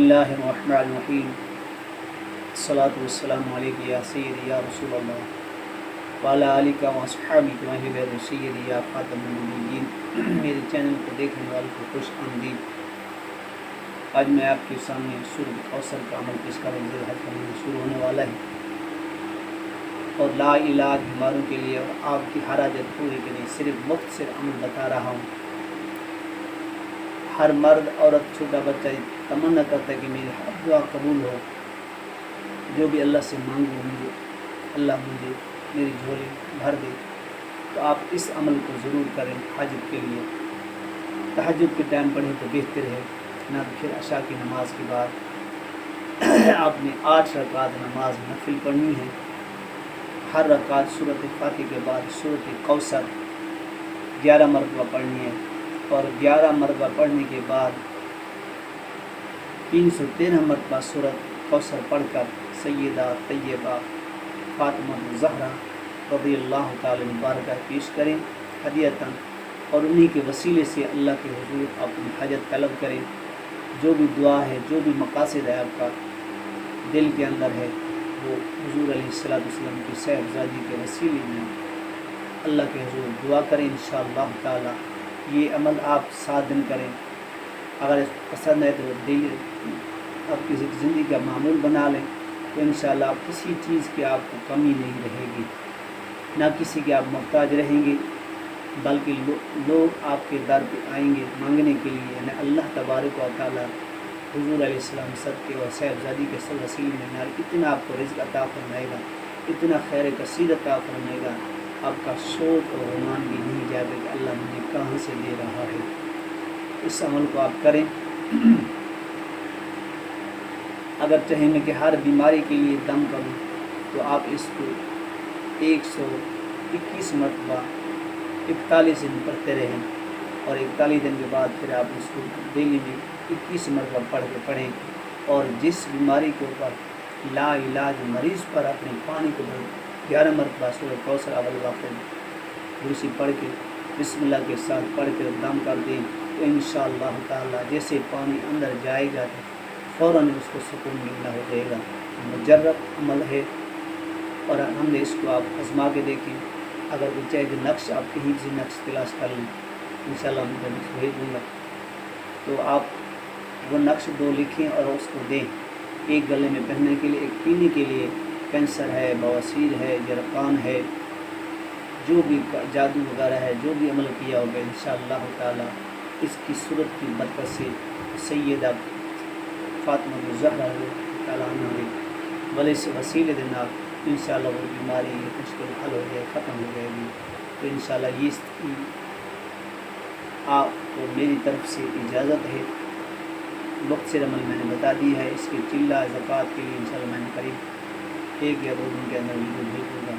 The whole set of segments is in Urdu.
اللہ الرحمن الرحیم الصلاۃ والسلام علیک یا سیدی یا رسول اللہ وعلی آلک و اصحابک و اہل بیت سیدی یا خاتم النبیین۔ میرے چینل کو دیکھنے والوں کو خوش آمدید۔ آج میں آپ کے سامنے سورۃ کوثر کا عمل پیش کروں گا۔ ذی الحج کا شروع ہونے والا ہے اور لا علاج بیماروں کے لیے اور آپ کی ہر حاجت پوری کے لیے صرف مختصر عمل بتا رہا ہوں۔ ہر مرد عورت چھوٹا بچہ تمنا کرتا ہے کہ میری ہر دعا قبول ہو، جو بھی اللہ سے مانگو مجھے اللہ مجھے میری جھولی بھر دے۔ تو آپ اس عمل کو ضرور کریں حاجت کے لیے۔ تہجد کے ٹائم پڑھیں تو بہتر ہے، نہ پھر عشاء کی نماز کے بعد آپ نے 8 رکعت نماز نفل پڑھنی ہے۔ ہر رکعت سورۃ فاتحہ کے بعد سورۃ کوثر 11 مرتبہ پڑھنی ہے، اور 11 مرتبہ پڑھنے کے بعد 313 مرتبہ سورۃ کوثر پڑھ کر سیدہ طیبہ فاطمہ الزہرا رضی اللہ تعالی مبارکہ پیش کریں ہدیۃً، اور انہی کے وسیلے سے اللہ کے حضور اپنی حاجت طلب کریں۔ جو بھی دعا ہے، جو بھی مقاصد ہے آپ کا دل کے اندر ہے، وہ حضور علیہ السلام کی صاحبزادی کے وسیلے میں اللہ کے حضور دعا کریں انشاءاللہ تعالی۔ یہ عمل آپ 7 دن کریں، اگر اس کو پسند ہے تو دل آپ کی زندگی کا معمول بنا لیں، تو انشاءاللہ آپ کسی چیز کی آپ کو کمی نہیں رہے گی، نہ کسی کے آپ محتاج رہیں گے، بلکہ لوگ آپ کے در پہ آئیں گے مانگنے کے لیے، یعنی اللہ تبارک و تعالی حضور علیہ السلام صدقے اور صاحبزادی کے سب وسیلے میں اتنا آپ کو رزق عطا فرمائے گا، اتنا خیر کثیر عطا فرمائے گا، آپ کا سوچ اور گمان بھی نہیں جائے گا کہ اللہ مجھے کہاں سے دے رہا ہے۔ اس عمل کو آپ کریں۔ اگر چاہیں میں کہ ہر بیماری کے لیے دم کروں تو آپ اس کو 121 مرتبہ 41 دن پڑھتے رہیں، اور 41 دن کے بعد پھر آپ اس کو ڈیلی میں 21 مرتبہ پڑھیں، اور جس بیماری کے اوپر لا علاج مریض پر اپنے پانی کو 11 مرتبہ سورۃ کوثر اول واقع دوسری پڑھ کے بسم اللہ کے ساتھ پڑھ کے دم کر دیں، تو انشاءاللہ تعالی جیسے پانی اندر جائے گا تو فوراً اس کو سکون ملنا ہو جائے گا۔ مجرب عمل ہے، اور ہم نے اس کو آپ آزما کے دیکھیں۔ اگر کوئی چاہے کہ نقش آپ کہیں سے نقش تلاش کر لیں، انشاءاللہ میں نقش بھیج دوں گا، تو آپ وہ نقش 2 لکھیں اور اس کو دیں، ایک گلے میں پہننے کے لیے، ایک پینے کے لیے۔ کینسر ہے، بواسیر ہے، جرقان ہے، جو بھی جادو وغیرہ ہے، جو بھی عمل کیا ہوگا انشاءاللہ تعالی اس کی صورت کی برکت سے سیدہ فاطمہ الزہرا تعالیٰ عنہ کے بلے سے وسیلے دینا انشاءاللہ وہ بیماری مشکل حل ہو جائے، ختم ہو جائے گی۔ تو انشاءاللہ یہ آپ کو میری طرف سے اجازت ہے۔ مختصر عمل میں نے بتا دی ہے، اس کے چلہ زکوٰۃ کے لیے انشاءاللہ میں نے قریب 1 یا 2 دن کے اندر ویڈیو بھیج دوں گا۔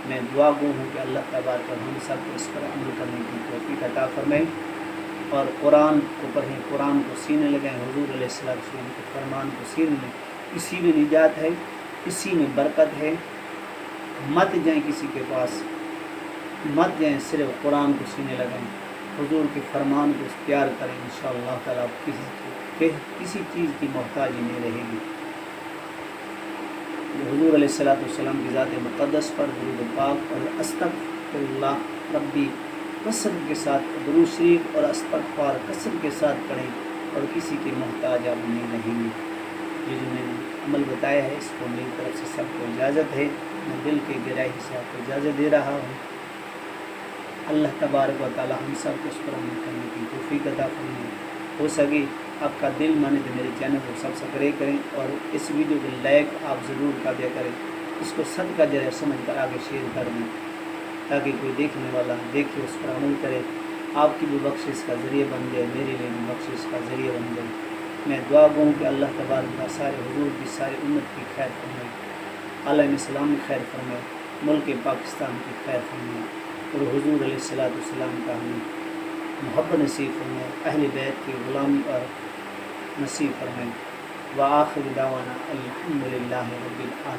میں دعا گو ہوں کہ اللہ تبارک ہم سب کو اس پر عمل کرنے کی توفیق عطا فرمائے، اور قرآن کو پڑھیں، قرآن کو سینے لگائیں، حضور علیہ السلام کے فرمان کو سینے لیں۔ اسی میں نجات ہے، اسی میں برکت ہے۔ مت جائیں کسی کے پاس، مت جائیں، صرف قرآن کو سینے لگائیں، حضور کے فرمان کو اختیار کریں، انشاءاللہ تعالیٰ کسی چیز کی محتاجی نہیں رہے گی۔ حضور علیہ السلام کی ذات مقدس پر درود پاک اور استغفر اللہ ربی کثرت کے ساتھ، درود شریف اور استغفار کثرت کے ساتھ پڑھیں، اور کسی کے محتاج آپ نہیں رہیں گے۔ یہ جو میں نے عمل بتایا ہے، اس کو میری طرف سے سب کو اجازت ہے، میں دل کے گہرائی سے آپ کو اجازت دے رہا ہوں۔ اللہ تبارک و تعالی ہم سب کو اس پر عمل کرنے کی توفیق عطا فرمائے۔ ہو سکے آپ کا دل مانے تو میرے چینل کو سبسکرائب کریں، اور اس ویڈیو کو لائک آپ ضرور کر دیا کریں، اس کو صدقہ جاریہ سمجھ کر آگے شیئر کر دیں، تاکہ کوئی دیکھنے والا دیکھے، اس پر عمل کرے، آپ کی بھی بخشش کا ذریعہ بن جائے، میرے لیے بھی بخشش کا ذریعہ بن جائے۔ میں دعا گو ہوں کہ اللہ تبارک و سارے حضور کی ساری امت کی خیر فرمائے، عالم اسلام کی خیر فرمائے، ملک پاکستان کی خیر فرمائے، اور حضور علیہ السلام کا ہمیں محبت نصیب فرمائے، اہل بیت کی غلامی اور نصیب فرمائے۔ وآخر دعوانا الحمدللہ رب العالمین۔